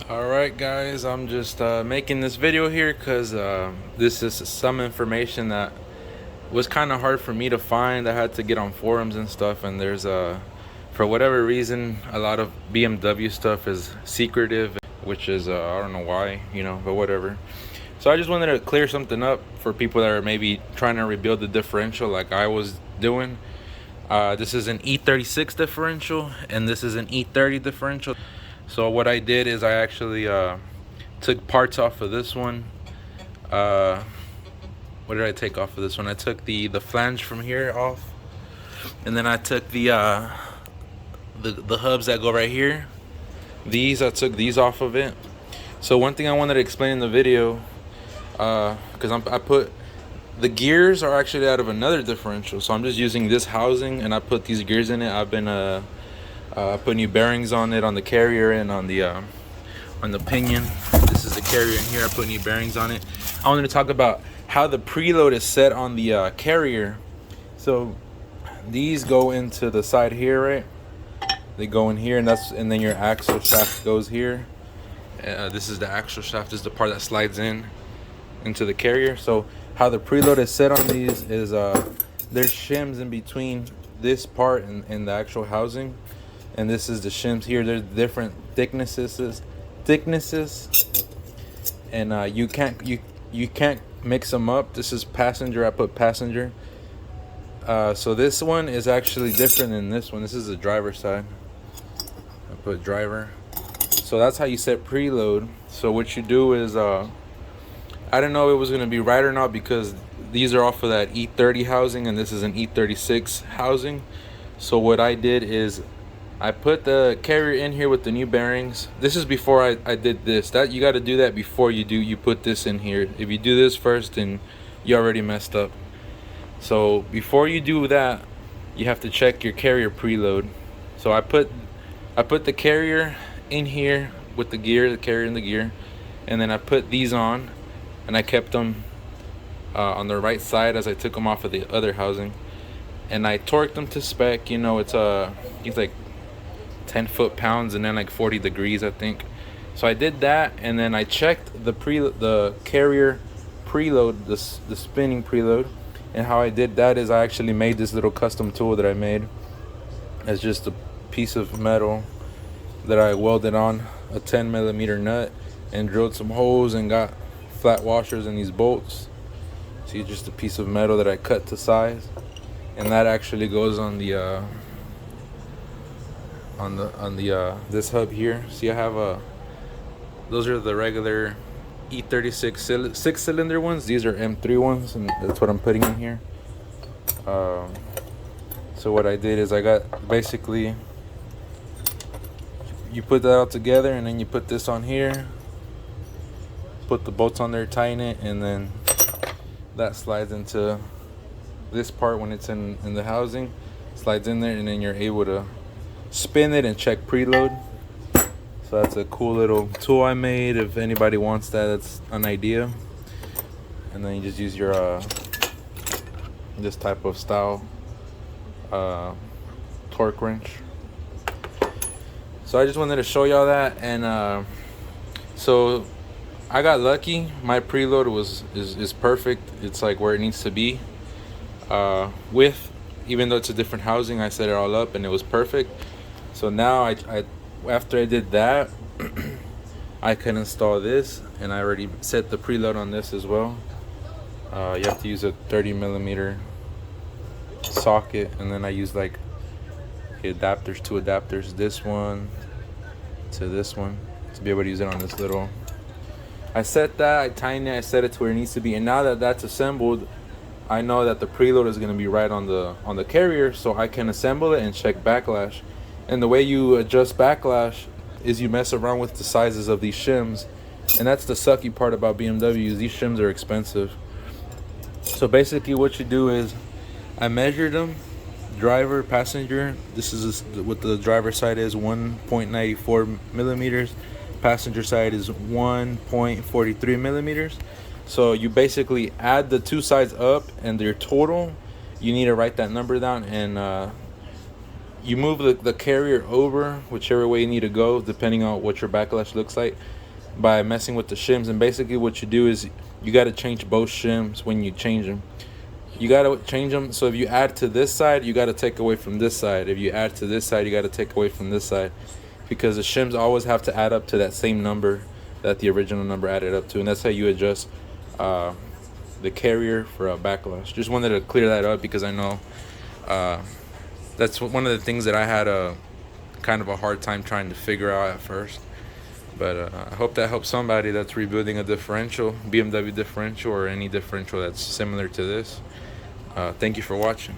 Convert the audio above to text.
Alright guys, I'm just making this video here because this is some information that was kind of hard for me to find. I had to get on forums and stuff, and there's for whatever reason a lot of BMW stuff is secretive, which is I don't know why, but whatever. So I just wanted to clear something up for people that are maybe trying to rebuild the differential like I was doing. This is an E36 differential and this is an E30 differential. So what I did is I actually took parts off of this one. What did I take off of this one? I took the flange from here off, and then I took the hubs that go right here. I took these off of it. So one thing I wanted to explain in the video, because I put the gears are actually out of another differential, so I'm just using this housing and I put these gears in it. I've been put new bearings on it, on the carrier and on the pinion. This is the carrier in here. I put new bearings on it. I wanted to talk about how the preload is set on the carrier. So these go into the side here, right? They go in here, and then your axle shaft goes here. This is the axle shaft. This is the part that slides into the carrier. So how the preload is set on these is there's shims in between this part and the actual housing. And this is the shims here. There's different thicknesses, and you can't mix them up. This is passenger. I put passenger. So this one is actually different than this one. This is the driver side. I put driver. So that's how you set preload. So what you do is I didn't know it was gonna be right or not because these are off of that E30 housing and this is an E36 housing. So what I did is I put the carrier in here with the new bearings. This is before I did this. That you got to do that before you put this in here. If you do this first, then you already messed up. So before you do that, you have to check your carrier preload. So I put the carrier in here with the carrier and the gear, and then I put these on, and I kept them on the right side as I took them off of the other housing, and I torqued them to spec. It's like 10 foot-pounds and then like 40 degrees, I think. So I did that, and then I checked the carrier preload, the spinning preload. And how I did that is I actually made this little custom tool that I made. It's just a piece of metal that I welded on a 10mm nut and drilled some holes and got flat washers in these bolts. See, just a piece of metal that I cut to size, and that actually goes on the this hub here. See, I have those are the regular E36 6-cylinder ones. These are M3 ones, and that's what I'm putting in here. So what I did is I got basically, you put that all together, and then you put this on here, put the bolts on there, tighten it, and then that slides into this part when it's in the housing, slides in there, and then you're able to spin it and check preload. So that's a cool little tool I made. If anybody wants that, that's an idea. And then you just use your this type of style torque wrench. So I just wanted to show y'all that, and so I got lucky. My preload is perfect. It's like where it needs to be. Even though it's a different housing, I set it all up and it was perfect. So now I after I did that, I can install this, and I already set the preload on this as well. You have to use a 30mm socket, and then I use like two adapters, this one to this one, to be able to use it on this little. I set that, I tightened it, I set it to where it needs to be, and now that that's assembled, I know that the preload is going to be right on the carrier, so I can assemble it and check backlash. And the way you adjust backlash is you mess around with the sizes of these shims, and that's the sucky part about BMWs. These shims are expensive. So basically what you do is I measured them, driver, passenger. This is what the driver side is, 1.94 millimeters. Passenger side is 1.43 millimeters. So you basically add the two sides up, and their total, you need to write that number down, and you move the carrier over whichever way you need to go, depending on what your backlash looks like, by messing with the shims. And basically what you do is you got to change both shims when you change them. You got to change them, so if you add to this side, you got to take away from this side. If you add to this side, you got to take away from this side, because the shims always have to add up to that same number that the original number added up to. And that's how you adjust the carrier for a backlash. Just wanted to clear that up, because I know that's one of the things that I had a kind of a hard time trying to figure out at first. But I hope that helps somebody that's rebuilding a differential, BMW differential, or any differential that's similar to this. Thank you for watching.